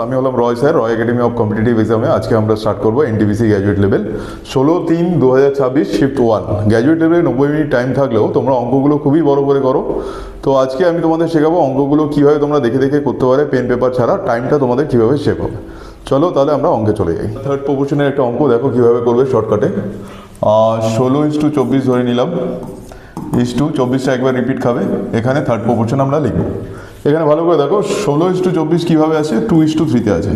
আমি হলাম Roy sir, Roy academy of competitive এক্সামে। আজকে আমরা স্টার্ট করবো NTPC graduate level 16/3/2026 shift 1। Graduate লেভেলে 90 মিনিট টাইম থাকলেও তোমরা অঙ্কগুলো খুবই বড় করে করো। তো আজকে আমি তোমাদের শেখাবো অঙ্কগুলো কীভাবে তোমরা দেখে দেখে করতে পারে, পেন পেপার ছাড়া। টাইমটা তোমাদের কীভাবে সেভ হবে। চলো তাহলে আমরা অঙ্কে চলে যাই। থার্ড প্রপোর্শনের একটা অঙ্ক দেখো কীভাবে করবে শর্টকাটে। 16:24 ধরে নিলাম, 24টা একবার রিপিট খাবে। এখানে থার্ড প্রপোর্শন আমরা লিখবো। এখানে ভালো করে দেখো 16:24 কীভাবে আছে, 2:3 আছে।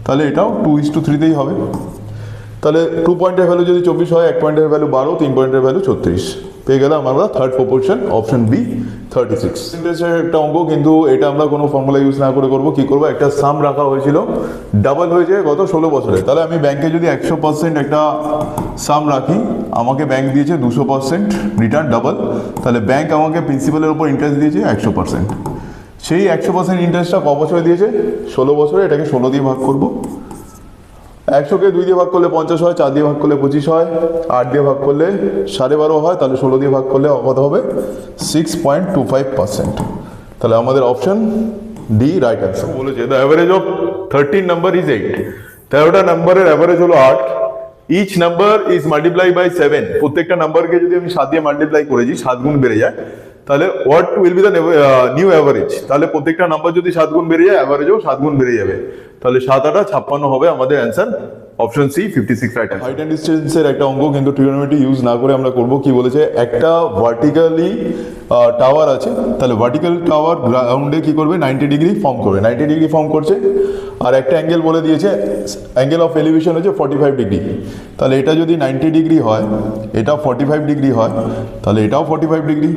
তাহলে এটাও 2:3 হবে। তাহলে 2 পয়েন্টের ভ্যালু যদি 24 হয়, 1 পয়েন্টের ভ্যালু 12, 3 পয়েন্টের ভ্যালু 36 পেয়ে গেলাম আমরা থার্ড প্রপোর্শন, অপশন বি 36। ইন্টারেস্টের একটা অঙ্ক, কিন্তু এটা আমরা কোনো ফর্মুলা ইউজ না করে করবো। কী করবো, একটা সাম রাখা হয়েছিল, ডাবল হয়েছে গত 16 বছরে। তাহলে আমি ব্যাংকে যদি 100% একটা সাম রাখি, আমাকে ব্যাংক দিয়েছে 200% রিটার্ন ডাবল। তাহলে ব্যাংক আমাকে প্রিন্সিপালের উপর ইন্টারেস্ট দিয়েছে 100%। সেই 100% ইন্টারেস্টটা ক বছরে দিয়েছে, 16 বছরে। এটাকে 16 দিয়ে ভাগ করবো। 100কে 2 দিয়ে ভাগ করলে 50 হয়, 4 দিয়ে ভাগ করলে 25 হয়, 8 দিয়ে ভাগ করলে 12.5 হয়। তাহলে 16 দিয়ে ভাগ করলে কত হবে, 6.25%। তাহলে আমাদের অপশন ডি রাইট অ্যান্সার। বলেছে the average of 13 number is 8। 13টা নাম্বারের অ্যাভারেজ হলো 8। Each number is multiply by 7। প্রত্যেকটা নাম্বারকে যদি আমি 7 দিয়ে মাল্টিপ্লাই করেছি, 7 গুণ বেড়ে যায়। তাহলে what will be the new average. তাহলে প্রত্যেকটা নাম্বার যদি 7 গুণ বেড়ে যায়, অ্যাভারেজও 7 গুণ বেড়ে যাবে। তাহলে 7 8 56 হবে আমাদের answer, option C 56 right. Height and ডিস্টেন্সের একটা অঙ্ক, কিন্তু ট্রিগোনোমেট্রি ইউজ না করে আমরা করব। কি বলেছে, একটা ভার্টিক্যালি টাওয়ার আছে। তাহলে ভার্টিক্যাল টাওয়ার গ্রাউন্ডে কি করবে, 90 ডিগ্রি ফর্ম করবে। 90 ডিগ্রি ফর্ম করছে। আর একটা অ্যাঙ্গেল বলে দিয়েছে, অ্যাঙ্গেল অফ এলিভেশন হচ্ছে 45 ডিগ্রি। তাহলে এটা যদি 90 ডিগ্রি হয়, এটা 45 ডিগ্রি হয়, তাহলে এটাও 45 ডিগ্রি।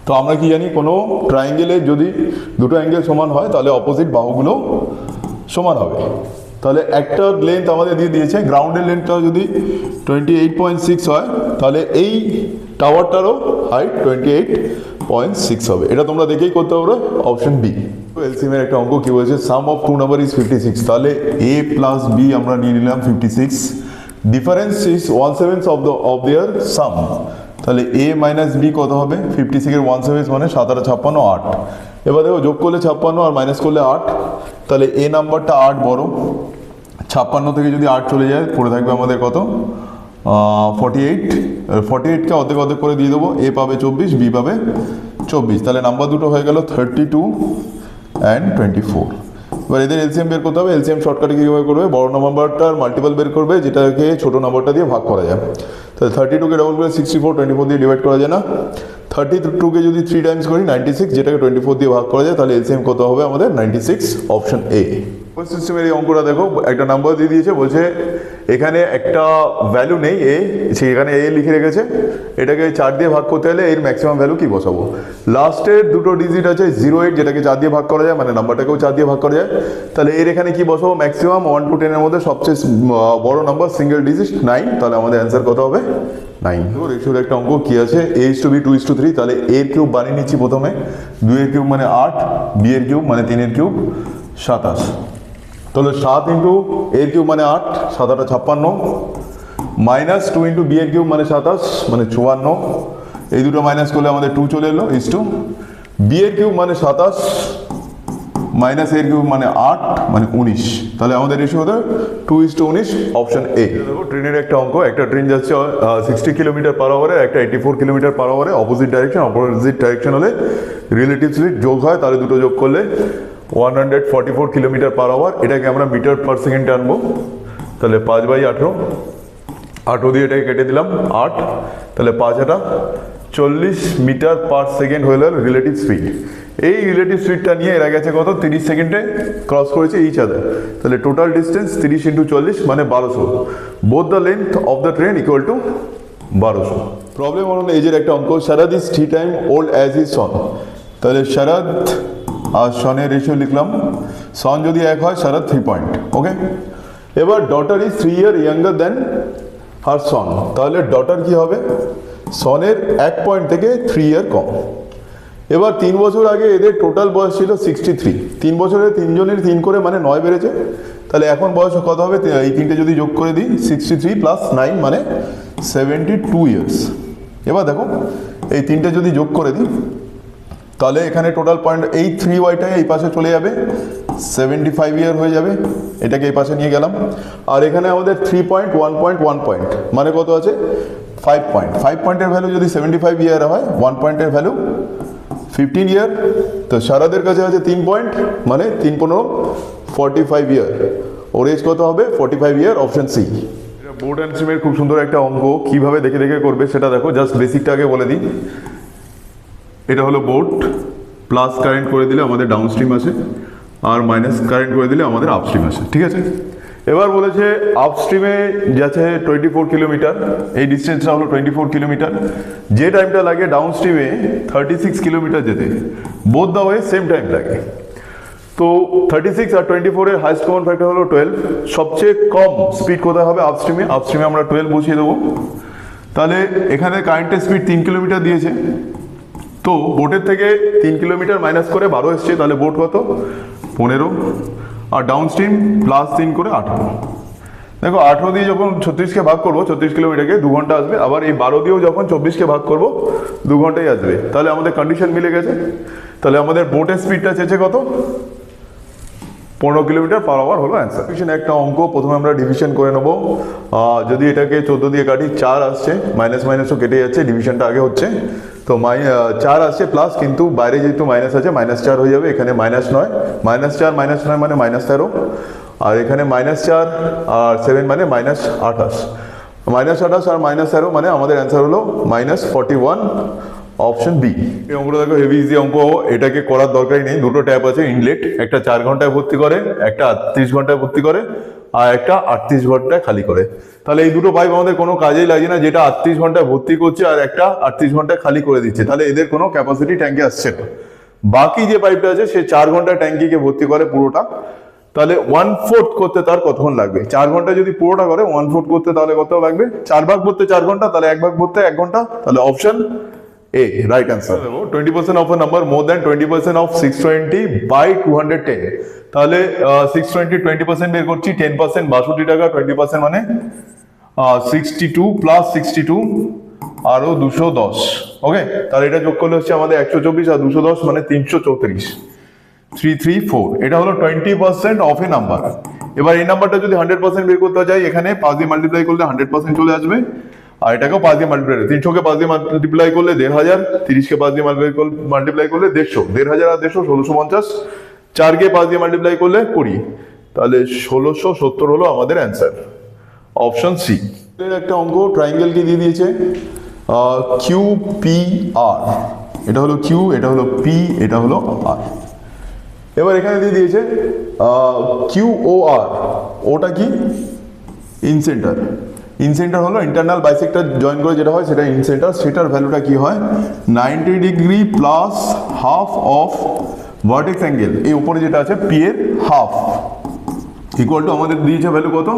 তো আমরা কি জানি, কোনো ট্রায়াঙ্গেলের যদি দুটো অ্যাঙ্গেল সমান হয়, তাহলে অপোজিট বাহুগুলো সমান হবে। তাহলে একটা লেন্থ আমাদের দিয়ে দিয়েছে, গ্রাউন্ডের লেন্থটা যদি 28.6 হয়, তাহলে এই টাওয়ারটারও হাইট 28.6 হবে। এটা তোমরা দেখেই করতে পারবে, অপশন বি। এলসিএমের একটা অঙ্ক কি বলেছে, সাম অফ টু নাম্বার ইজ 56। তাহলে এ প্লাস বি আমরা নিয়ে নিলাম 56। ডিফারেন্স ইজ 1/7 অফ দেয়ার সাম। তাহলে এ মাইনাস বি কত হবে, 56 1/7 মানে 7 8 56 8। এবার দেখো যোগ করলে 56 আর মাইনাস করলে 8। তাহলে এ নাম্বারটা 8 বড়। 56 থেকে যদি 8 চলে যায়, পড়ে থাকবে আমাদের কত, 48। 48কে অর্ধেক অর্ধেক করে দিয়ে দেবো। এ পাবে 24, বি পাবে 24। তাহলে নাম্বার দুটো হয়ে গেল 32 অ্যান্ড 24। এবার এদের এলসিএম বের করতে হবে। এলসিএম শর্টকাটে কীভাবে করবে, বড় নাম্বারটার মাল্টিপল বের করবে, যেটাকে ছোট নাম্বারটা দিয়ে ভাগ করা যায়। তাহলে 32কে ডবল করে 64, 24 দিয়ে ডিভাইড করা যায় না। 32কে যদি 3 টাইমস করি 96, যেটাকে 24 দিয়ে ভাগ করা যায়। তাহলে এলসিএম কত হবে আমাদের, 96, অপশন এ। সিস্টেমের এই অঙ্কটা দেখো, একটা নাম্বার দিয়ে দিয়েছে, বলছে এখানে একটা ভ্যালু নেই এ, সেখানে এ লিখে রেখেছে। এটাকে 4 দিয়ে ভাগ করতে হলে এর ম্যাক্সিমাম ভ্যালু কি বসাবো। লাস্টের দুটো ডিজিট আছে 08, যেটাকে 4 দিয়ে ভাগ করা যায়, মানে নাম্বারটাকেও 4 দিয়ে ভাগ করা যায়। তাহলে এর এখানে কি বসাবো, ম্যাক্সিমাম 1 to 10 এর মধ্যে সবচেয়ে বড় নাম্বার সিঙ্গেল ডিজিট 9। তাহলে আমাদের অ্যান্সার কত হবে, 9। রেশিওর একটা অঙ্ক কি আছে, a/b 2:3। তাহলে এর কিউব বানিয়ে নিচ্ছি প্রথমে। 2 এর কিউব মানে 8, বি এর কিউব মানে 3 এর কিউব 27। তাহলে 7 ইন্টু এর কিউব মানে 8, 7 8 56, মাইনাস 2 ইন্টু বি এর কিউব মানে 27 মানে 54। এই দুটো মাইনাস করলে আমাদের 2 চলে এলো, ইস টু বি এর কিউব মানে 27 মাইনাস এর কিউব মানে 8 মানে 19। তাহলে আমাদের রেশিও হতে 2:19, অপশন এ। দেখো ট্রেনের একটা অঙ্ক, একটা ট্রেন যাচ্ছে 60 কিলোমিটার পার আওয়ারে, একটা 84 কিলোমিটার পার আওয়ারে, অপোজিট ডাইরেকশন হলে রিলেটিভ স্পিড যোগ হয়। তাহলে দুটো যোগ করলে 144 কিলোমিটার পার আওয়ার। এটাকে আমরা মিটার পার সেকেন্ডে আনবো। তাহলে 5/18, 18 দিয়ে এটাকে কেটে দিলাম 8। তাহলে 5 8 40 মিটার পার সেকেন্ড হয়ে গেল রিলেটিভ স্পিড। এই রিলেটিভ স্পিডটা নিয়ে এরা গেছে কত, 30 সেকেন্ডে ক্রস করেছে ইচ আদার। তাহলে টোটাল ডিস্টেন্স 30 ইন্টু 40 মানে 1200। Both the length of the train equal to 1200। Problem হলো এজের একটা অঙ্ক, Sharad is 3 time old as is son. তাহলে শারাদ আর সনের রেশিও লিখলাম। সন যদি 1 হয়, শারাদ 3 পয়েন্ট, ওকে। এবার ডটার ইজ 3 ইয়ার ইয়াঙ্গার দেন হার সন। তাহলে ডটার কি হবে, সনের 1 পয়েন্ট থেকে 3 ইয়ার কম। এবার 3 বছর আগে এদের টোটাল বয়স ছিল 63। 3 বছরে 3 জনের 3 করে মানে 9 বেড়েছে। তাহলে এখন বয়স কত হবে, এই তিনটে যদি যোগ করে দিই, 63 প্লাস 9 মানে 72 ইয়ার্স। এবার দেখো এই তিনটে যদি যোগ করে দিই, তাহলে এখানে টোটাল পয়েন্ট এই 3y এই পাশে চলে যাবে, 75 ইয়ার হয়ে যাবে, এটাকে এই পাশে নিয়ে গেলাম। আর এখানে আমাদের 3 পয়েন্ট 1 পয়েন্ট মানে কত আছে 5 পয়েন্টের ভ্যালু যদি 75 ইয়ার হয়, 1 পয়েন্টের ভ্যালু 15 ইয়ার। তো সারাদের কাছে আছে 3 পয়েন্ট মানে 3 15 45 ইয়ার। ওর এজ কত হবে 45 ইয়ার, অপশন সি। বোর্ড অ্যান্ড স্ট্রিমের খুব সুন্দর একটা অঙ্ক, কিভাবে দেখে দেখে করবে সেটা দেখো। জাস্ট বেসিকটা আগে বলে দিই। এটা হলো বোর্ড, প্লাস কারেন্ট করে দিলে আমাদের ডাউন স্ট্রিম আছে, আর মাইনাস কারেন্ট করে দিলে আমাদের আপস্ট্রিম আছে, ঠিক আছে। এবার বলেছে আপস্ট্রিমে যাচ্ছে 24 কিলোমিটার, এই ডিস্টেন্সটা হলো 24 কিলোমিটার, যে টাইমটা লাগে ডাউন স্ট্রিমে 36 কিলোমিটার যেতে, both the way same time লাগে। তো 36 আর 24 এর হাইস্ট কমন ফ্যাক্টর হলো 12, সবচেয়ে কম স্পিড কোথায় হবে আপস্ট্রিমে, আপস্ট্রিমে আমরা 12 বসিয়ে দেবো। তাহলে এখানে কারেন্টের স্পিড 3 কিলোমিটার দিয়েছে, তো বোটের থেকে 3 কিলোমিটার মাইনাস করে 12 এসছে, তাহলে বোট কত 15, আর ডাউন স্ট্রিম প্লাস 3 করে 18। দেখো 18 দিয়ে যখন 36কে ভাগ করবো, 36 কিলোমিটারকে 2 ঘন্টা আসবে, আবার এই 12 দিয়েও যখন 24কে ভাগ করবো 2 ঘন্টাই আসবে। তাহলে আমাদের কন্ডিশন মিলে গেছে। তাহলে আমাদের বোটের স্পিডটা চেয়েছে কত 15 কিলোমিটার পার আওয়ার হলো অ্যান্সার। একটা অঙ্ক, প্রথমে আমরা ডিভিশন করে নেবো। যদি এটাকে 14 দিয়ে কাটি 4 আসছে, মাইনাস মাইনাসও কেটে যাচ্ছে, ডিভিশনটা আগে হচ্ছে। তো 4 আসছে প্লাস, কিন্তু বাইরে যেহেতু মাইনাস আছে -4 হয়ে যাবে, এখানে -9, -4 -9 মানে -13, আর এখানে -4 আর 7 মানে -28, -28 আর -13 মানে আমাদের অ্যান্সার হলো -41, অপশন বি। এই অঙ্কটা দেখো হেভি ইজি অঙ্ক, এটাকে করার দরকারই নেই। দুটো ট্যাপ আছে ইনলেট, একটা 4 ঘন্টায় ভর্তি করে, একটা 30 ঘন্টায় ভর্তি করে, আর একটা 38 ঘন্টায় খালি করে। তাহলে এই দুটো পাইপ আমাদের কোনো কাজেই লাগে না, যেটা 38 ঘন্টায় ভর্তি করছে আর একটা 38 ঘন্টায় খালি করে দিচ্ছে, তাহলে এদের কোনো ক্যাপাসিটি ট্যাঙ্কে আসছে না। বাকি যে পাইপটা আছে সে 4 ঘন্টা ট্যাঙ্কিকে ভর্তি করে পুরোটা, তাহলে 1/4 করতে তার কতক্ষণ লাগবে? 4 ঘন্টা যদি পুরোটা করে 1/4 করতে তাহলে কত লাগবে? 4 ভাগ করতে 4 ঘন্টা, তাহলে 1 ভাগ করতে 1 ঘন্টা, তাহলে option A, right answer. 20% of a number more than 20% of 620 by 210. তাহলে 620 20% বের করছি, 10% 62 টাকা, 20% মানে 62 প্লাস 62 আরো 210। ওকে, তাহলে এটা যোগ করলে হচ্ছে আমাদের 124 আর 210 মানে 334, 334। এটা হলো 20% অফ এ নাম্বার। এবার এই নাম্বারটা যদি 100% বের করতে যাই, এখানে 5 দিয়ে মাল্টিপ্লাই করলে 100% চলে আসবে, আর এটাকেও 5 দিয়ে মাল্টিপ্লাই, 300কে 5 দিয়ে মাল্টিপ্লাই করলে 1500, 30কে 5 দিয়ে মাল্টিপ্লাই করলে 150, 1500 আর 150 1650, 4কে 5 দিয়ে মাল্টিপ্লাই করলে 20, তাহলে 1670 হলো আমাদের অ্যান্সার, অপশন সি। এর একটা অঙ্ক, ট্রায়াঙ্গেলকে দিয়ে দিয়েছে কিউ পি আর, এটা হলো কিউ, এটা হলো পি, এটা হলো আর। এবার এখানে দিয়ে দিয়েছে কিউ ও আর, ওটা কি ইনসেন্টার, ইনসেন্টার হলো ইন্টারনাল বাইসেক্টর জয়েন করে যেটা হয় সেটা ইনসেন্টার, সেটার ভ্যালুটা কি হয় 90 degree plus half of vertex angle, এই উপরে যেটা আছে পি এর হাফ, ইকুয়াল টু আমাদের দিয়েছে ভ্যালু কত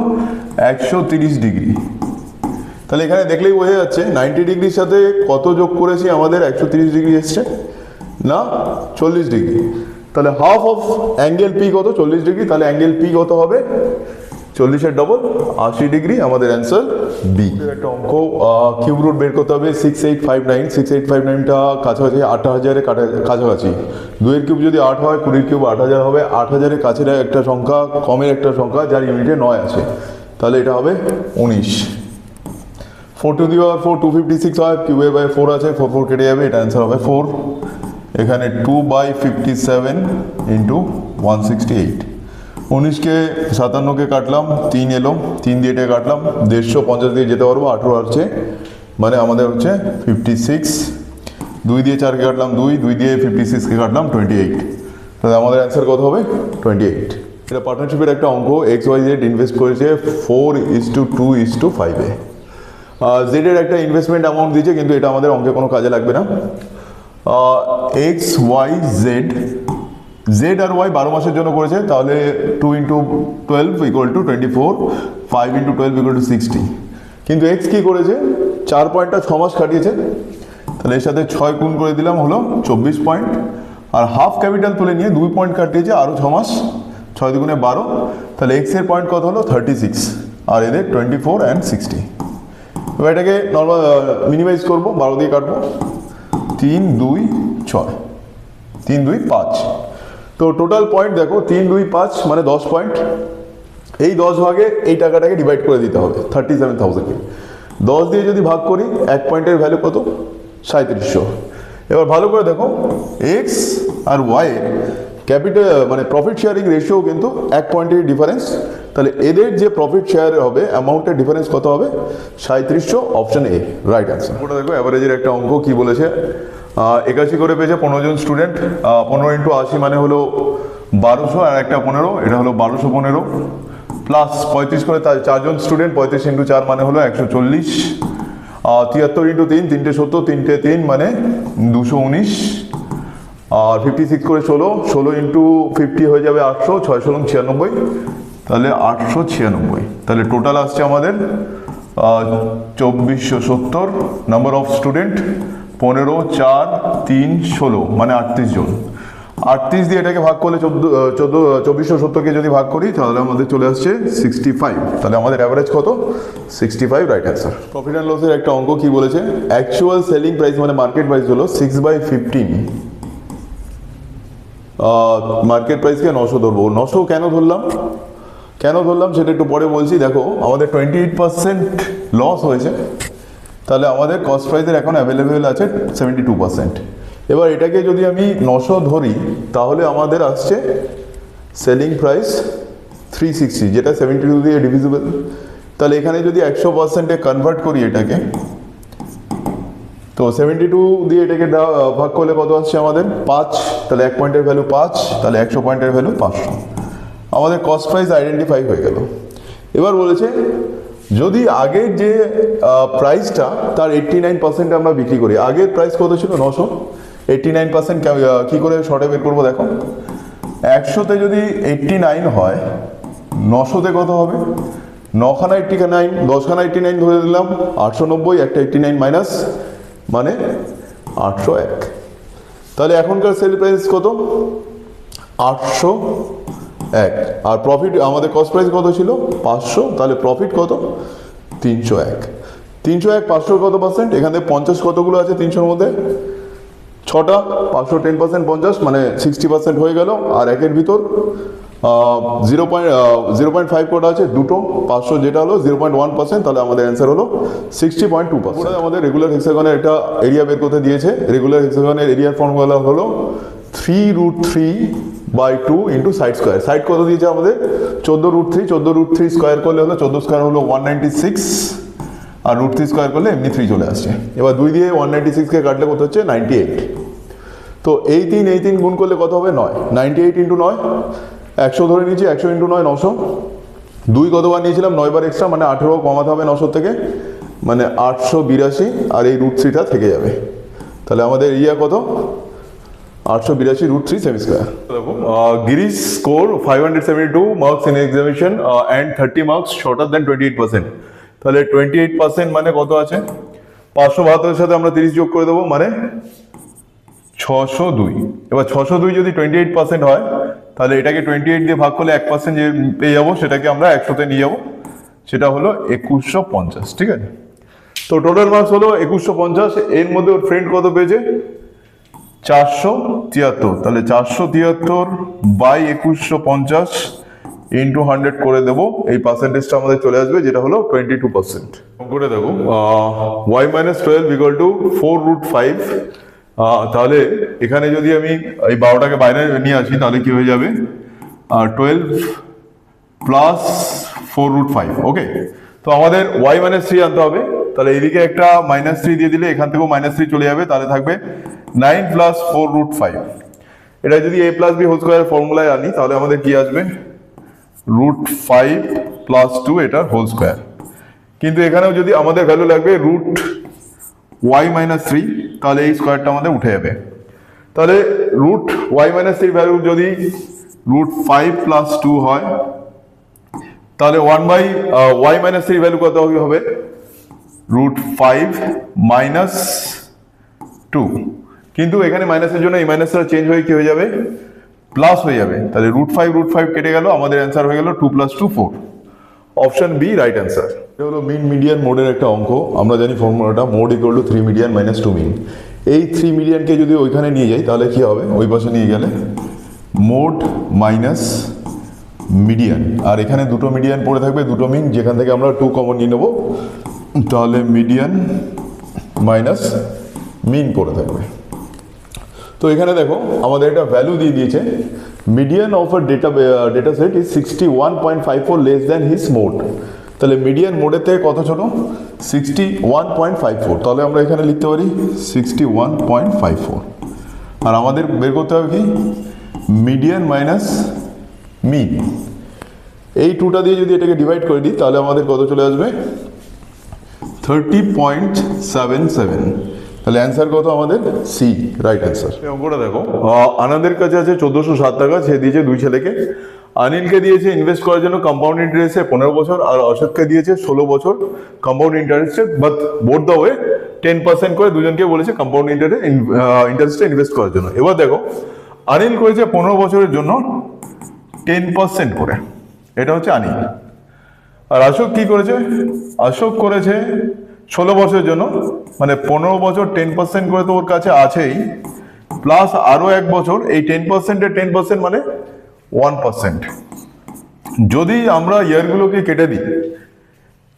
130 ডিগ্রি। তাহলে এখানে দেখলেই বোঝা যাচ্ছে 90 ডিগ্রির সাথে কত যোগ করেছি, আমাদের 130 ডিগ্রি এসছে না 40 ডিগ্রি। তাহলে হাফ অফ অ্যাঙ্গেল পি কত 40 ডিগ্রি, তাহলে অ্যাঙ্গেল পি কত হবে 40-এর ডবল 80 ডিগ্রি, আমাদের অ্যান্সার বি। একটা অঙ্ক, কিউব রুট বের করতে হবে 6859, 6859টা কাছাকাছি 8000-এর কাছাকাছি, 2-এর কিউব যদি 8 হয়, 20-এর কিউব 8000 হবে, 8000-এর কাছের একটা সংখ্যা, কমের একটা সংখ্যা যার ইউনিটে 9 আছে, তাহলে এটা হবে 19। 4 টু দি পাওয়ার 4 256 হয়, কিউবের বাই 4 আছে, 4 4 কেটে যাবে, এটা অ্যান্সার হবে 4। এখানে 2/57 ইন্টু 168, 19কে 57কে কাটলাম, 3 এলো, 3 দিয়ে এটা কাটলাম, 150 দিয়ে যেতে পারবো, 18 আসছে, মানে আমাদের হচ্ছে 56, 2 দিয়ে 4কে কাটলাম 2, 2 দিয়ে 56কে কাটলাম 28, তাহলে আমাদের অ্যান্সার কত হবে 28। এটা পার্টনারশিপের একটা অঙ্ক, XYZ ইনভেস্ট করেছে 4:2:5-এ, জেডের একটা ইনভেস্টমেন্ট অ্যামাউন্ট দিয়েছে, কিন্তু এটা আমাদের অঙ্কে কোনো কাজে লাগবে না। XYZ, জেড আর ওয়াই 12 মাসের জন্য করেছে, তাহলে 2 × 12 = 24, 5 × 12 = 60, কিন্তু এক্স কি করেছে 4 পয়েন্টটা 6 মাস কাটিয়েছে, তাহলে এর সাথে 6 গুণ করে দিলাম হলো 24 পয়েন্ট, আর হাফ ক্যাপিটাল তুলে নিয়ে 2 পয়েন্ট কাটিয়েছে আরও 6 মাস, 6 × 12, তাহলে এক্স এর পয়েন্ট কত হলো 36, আর এদের 24 and 60। এবার এটাকে নর্মাল মিনিমাইজ করবো, 12 দিয়ে কাটবো, 3 2 6, 3 2 5। তো টোটাল পয়েন্ট দেখো 3 2 5 মানে 10 পয়েন্ট। এই 10 ভাগে এই টাকাটাকে ডিভাইড করে দিতে হবে 37,000কে। 10 দিয়ে যদি ভাগ করি 1 পয়েন্টের ভ্যালু কত? 3700। এবার ভালো করে দেখো এক্স আর ওয়াই এর ক্যাপিটাল মানে প্রফিট শেয়ারিং রেশিও কিন্তু 1 পয়েন্টের ডিফারেন্স। তাহলে এদের যে প্রফিট শেয়ার হবে অ্যামাউন্টের ডিফারেন্স কত হবে? 3700, অপশন এ রাইট অ্যান্সার। ওটা দেখো অ্যাভারেজের একটা অঙ্ক কি বলেছে, 81 করে পেয়েছে 15 জন স্টুডেন্ট, 15 × 80 মানে হলো 1200, আর একটা 15, এটা হলো 1215 প্লাস 35 করে 4 জন স্টুডেন্ট, 35 × 4 মানে হলো 140, 73 × 3, 3 70, 3 3 মানে 219, আর 56 করে 16, 16 × 50 হয়ে যাবে 800, 6 × 96, তাহলে 896। তাহলে টোটাল আসছে আমাদের 2470 নাম্বার অফ স্টুডেন্ট, 15 4 3 16 মানে 38 জন। 38 দিয়ে এটাকে ভাগ করলে 2470কে যদি ভাগ করি তাহলে আমাদের চলে আসছে 65। তাহলে আমাদের অ্যাভারেজ কত? 65, রাইট অ্যান্সার। প্রফিট অ্যান্ড লসের একটা অঙ্ক কি বলেছে, অ্যাকচুয়াল সেলিং প্রাইস মানে মার্কেট প্রাইস হলো 6/15, মার্কেট প্রাইসকে 900 ধরবো। 900 কেন ধরলাম সেটা একটু পরে বলছি। দেখো আমাদের 28% লস হয়েছে, তাহলে আমাদের কস্ট প্রাইসের এখন অ্যাভেলেবেল আছে 72%। এবার এটাকে যদি আমি 900 ধরি তাহলে আমাদের আসছে সেলিং প্রাইস 360, যেটা 72 দিয়ে ডিভিজিবল। তাহলে এখানে যদি 100%-এ কনভার্ট করি এটাকে, তো 72 দিয়ে এটাকে ভাগ করলে কত আসছে আমাদের? 5। তাহলে 1 পয়েন্টের ভ্যালু 5, তাহলে 100 পয়েন্টের ভ্যালু 500। আমাদের কস্ট প্রাইস আইডেন্টিফাই হয়ে গেল। এবার বলেছে যদি আগের যে প্রাইসটা তার 89% আমরা বিক্রি করি, আগের প্রাইস কত ছিল? 900, 89% কী করে শর্টে বের করবো? দেখো 100-তে যদি 89 হয়, 900-তে কত হবে? 9খানা 89, 10খানা 89 ধরে দিলাম, 890, একটা 89 মাইনাস মানে 801। তাহলে এখনকার সেল প্রাইস কত? 801। আর প্রফিট আমাদের কস্ট প্রাইস কত ছিল? 500, তাহলে প্রফিট কত? 301। 301 500 কত পার্সেন্ট? এখানে 50 কতগুলো আছে 300-র মধ্যে? 6টা, 500 10% 50 মানে 60% হয়ে গেল। আর একের ভিতর 0.5 কোটা আছে, দুটো 500 যেটা হলো 0.1%, তাহলে আমাদের অ্যান্সার হলো 60.2%। আমাদের রেগুলার হেক্সাগনের একটা এরিয়া বের করতে দিয়েছে। রেগুলার হেক্সাগনের এরিয়ার ফর্মুলা হলো 3√3/2 ইন্টু সাইড স্কোয়ার। সাইড কত দিয়েছে আমাদের? 14√3, 14√3 স্কোয়ার করলে হলো 14 স্কোয়ার হলো 196, আর √3 স্কোয়ার করলে এমনি 3 চলে আসছে। এবার 2 দিয়ে 196কে কাটলে কত হচ্ছে? 98। তো এই 3 গুণ করলে কত হবে? 9। 98 × 9, 100 ধরে নিয়েছি, 100 × 9 900। 2 কতবার নিয়েছিলাম? 9 বার এক্সট্রা মানে 18 কমাতে হবে 900 থেকে, মানে 882, আর এই √3টা থেকে যাবে। তাহলে আমাদের এরিয়া কত? 882 √3 সেমি square. Girish score 572 marks in examination and 30 marks shorter than 28%। তাহলে 28% মানে কত আছে? 572-এর সাথে আমরা 30 যোগ করে দেবো, মানে 602। এবার 602 যদি 28% হয় তাহলে এটাকে 28 দিয়ে ভাগ করলে 1% যে পেয়ে যাবো সেটাকে আমরা 100-তে নিয়ে যাবো, সেটা হলো 2150। ঠিক আছে, তো টোটাল মার্কস হলো 2150। এর মধ্যে ওর ফ্রেন্ড কত পেয়েছে? 473। তাহলে 473/2150 ইন্টু 100 করে দেবো, এই পার্সেন্টেজটা আমাদের চলে আসবে, যেটা হলো 22%। করে দেখো y - 12 = 4√5। তাহলে এখানে যদি আমি এই 12টাকে বাইরে নিয়ে আসি তাহলে কি হয়ে যাবে? 12 প্লাস 4√5। ওকে, তো আমাদের y - 3 আনতে হবে। তাহলে এদিকে একটা -3 দিয়ে দিলে এখান থেকেও -3 চলে যাবে, তাহলে থাকবে 9 প্লাস 4√5। এটা যদি a plus b whole square ফর্মুলায় আনি তাহলে আমাদের কি আসবে? √5 প্লাস 2 এটার হোল স্কোয়ার। কিন্তু এখানেও যদি আমাদের ভ্যালু লাগবে √y - 3, তাহলে এই স্কোয়ারটা আমাদের উঠে যাবে। তাহলে √y - 3 ভ্যালু যদি √5 প্লাস 2 হয় তাহলে 1/y - 3 ভ্যালু কত হবে? √5 মাইনাস 2। কিন্তু এখানে মাইনাসের জন্য এই মাইনাসটা চেঞ্জ হয়ে কি হয়ে যাবে? প্লাস হয়ে যাবে। তাহলে √5 কেটে গেল, আমাদের অ্যান্সার হয়ে গেল 2 + 2 4। Option B right answer. এটা হলো মিন মিডিয়ান মোডের একটা অঙ্ক। আমরা জানি ফর্মুলাটা, মোড = 3 মিডিয়ান - 2 মিন। এই 3 মিলিয়নকে যদি ওইখানে নিয়ে যাই তাহলে কি হবে, ওই পাশে নিয়ে গেলে মোড মাইনাস মিডিয়ান, আর এখানে দুটো মিডিয়ান পড়ে থাকবে, দুটো মিন, যেখান থেকে আমরা 2 কমন নিয়ে নেবো, তাহলে মিডিয়ান মাইনাস মিন পড়ে থাকবে। তো এখানে দেখো আমাদের একটা ভ্যালু দিয়ে দিয়েছে, median of a data set is 61.54 less than his mode. তাহলে মিডিয়ান মোডের থেকে কত ছোট, 61.54, তাহলে আমরা এখানে লিখতে পারি 61.54। আর আমাদের বের করতে হবে কি, মিডিয়ান মাইনাস মিন। এই 2টা দিয়ে যদি এটাকে ডিভাইড করে দিই তাহলে আমাদের কত চলে আসবে, 30.77। তাহলে অ্যান্সার কত আমাদের, সি রাইট অ্যান্সার। অঙ্কটা দেখো, আনন্দের কাছে আছে 1407 টাকা, সে দিয়েছে 2 ছেলেকে। অনিলকে দিয়েছে ইনভেস্ট করার জন্য কম্পাউন্ড ইন্টারেস্টে 15 বছর, আর অশোককে দিয়েছে 16 বছর কম্পাউন্ড ইন্টারেস্টে, বাট বোথ দ্য ওয়ে 10% করে দুজনকে বলেছে কম্পাউন্ড ইন্টারেস্টে ইনভেস্ট করার জন্য। এবার দেখো অনিল করেছে 15 বছরের জন্য 10% করে, এটা হচ্ছে অনিল। আর অশোক কি করেছে, অশোক করেছে 16 বছরের জন্য, মানে 15 বছর 10% করে তো ওর কাছে আছেই, প্লাস আরো 1 বছর, এই 10% এর 10% মানে 1%। যদি আমরা ইয়ারগুলোকে কেটে দিই,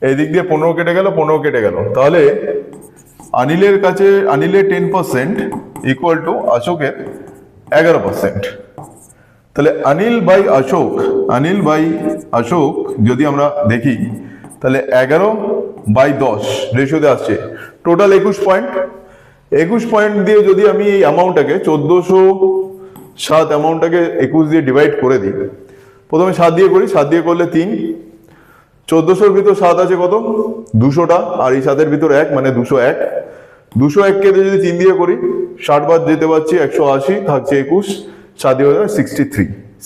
এই দিক দিয়ে 15 কেটে গেল, 15 কেটে গেল, তাহলে অনিলের কাছে অনিলের 10% ইকুয়াল টু অশোকের 11%। তাহলে অনিল বাই অশোক যদি আমরা দেখি তাহলে 11/10 রেশিওতে আসছে, টোটাল 21 পয়েন্ট। 21 পয়েন্ট দিয়ে যদি আমি এই অ্যামাউন্টটাকে 1407 অ্যামাউন্টটাকে 21 দিয়ে ডিভাইড করে দিই, প্রথমে 7 দিয়ে করি, 7 দিয়ে করলে 3, 1400-র ভিতর 7 আছে কত, 200টা, আর এই 7-এর ভিতর 1 মানে 201। 201কে যদি 3 দিয়ে করি, 60 বার যেতে পারছি, 180 থাকছে 21, 7 দিয়ে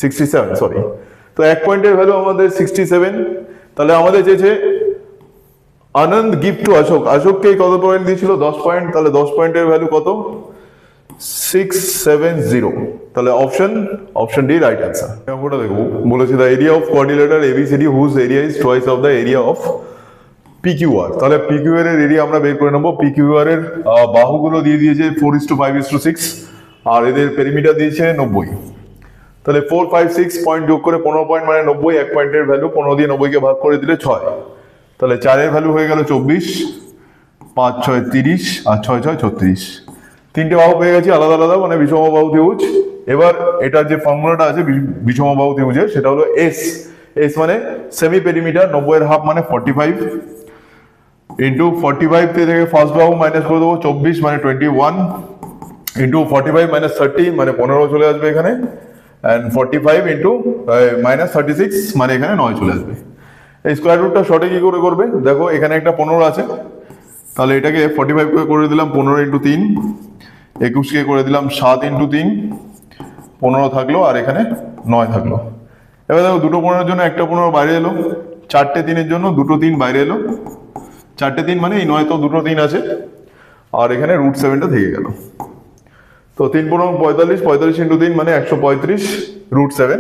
67 সরি। তো 1 পয়েন্টের ভ্যালু আমাদের 67। তাহলে আমাদের চেয়েছে আনন্দ গিফট টু অশোক, অশোককে কত পয়েন্ট দিয়েছিল, 10 পয়েন্ট, তাহলে 10 পয়েন্টের ভ্যালু কত, 670। তাহলে অপশন ডি রাইট অ্যান্সার। ওটা দেখো বলেছে the area of quadrilateral ABCD whose area is twice of the area of PQR. তাহলে পিকিউআর এর এরিয়া আমরা বের করে নেবো। পিকিউআর এর বাহুগুলো দিয়ে দিয়েছে 4:5:6, আর এদের পেরিমিটার দিয়েছে 90। তাহলে 4, 5, 6 পয়েন্ট যোগ করে 15 পয়েন্ট মানে 90। 1 পয়েন্টের ভ্যালু 15 দিয়ে 90কে ভাগ করে দিলে 6, তাহলে 4-এর ভ্যালু হয়ে গেল 24, 5, 6, 30, আর 6, 6, 36। 3টে বাহু পেয়ে গেছি আলাদা আলাদা, মানে বিষমবাহু ত্রিভুজ। এবার এটার যে ফর্মুলাটা আছে বিষমবাহু ত্রিভুজের, সেটা হলো এস মানে সেমি পেরিমিটার, 90-এর হাফ মানে 45 ইন্টু 45 থেকে ফার্স্ট বাহু মাইনাস করে দেবো 24 মানে 21 ইন্টু 45 মাইনাস 30 মানে 15 চলে আসবে এখানে, অ্যান্ড 45 ইন্টু মাইনাস 36 মানে এখানে 9 চলে আসবে। এই স্কোয়ার রুটটা শর্টে কি করে করবে, দেখো এখানে একটা 15 আছে, তাহলে এটাকে 45 করে দিলাম 15 ইন্টু 3, 21কে করে দিলাম 7 ইন্টু 3, 15 থাকলো, আর এখানে 9 থাকলো। এবার দেখো দুটো 15-এর জন্য একটা 15 বাইরে এলো, 4টে 3-এর জন্য দুটো 3 বাইরে এলো, 4টে 3 মানে এই 9 তো দুটো 3 আছে, আর এখানে √7টা থেকে গেল। তো 3 15 45, 45 ইন্টু 3 মানে 135 √7।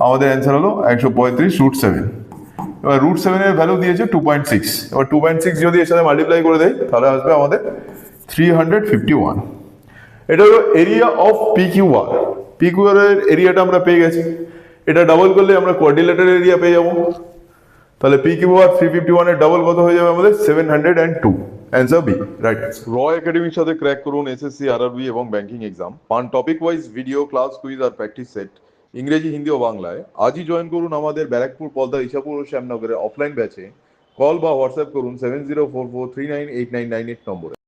আমাদের অ্যান্সার হলো 135 √7। এবার √7 এর ভ্যালু দিয়েছে 2.6। এবার 2.6 যদি এর সাথে মাল্টিপ্লাই করে দেয় তাহলে আসবে আমাদের 351। এটা হলো এরিয়া অফ পিকিউআর। পিকিউআর এর এরিয়াটা আমরা পেয়ে গেছি, এটা ডাবল করলে আমরা কোয়াড্রিলেটারের এরিয়া পেয়ে যাবো। তাহলে পিকিউআর 351 এর ডাবল কত হয়ে যাবে আমাদের, 702। Answer B right. র একাডেমির সাথে ক্র্যাক করুন এসএসসি, আরআরবি এবং ব্যাংকিং এক্সাম। পান topic wise video class, quiz আর প্র্যাকটিস সেট ইংরেজি, হিন্দি ও বাংলায়। আজই জয়েন করুন আমাদের ব্যারাকপুর, পলতা, ইছাপুর ও শ্যামনগরের অফলাইন ব্যাচে। কল বা হোয়াটসঅ্যাপ করুন 7044398998 নম্বরে।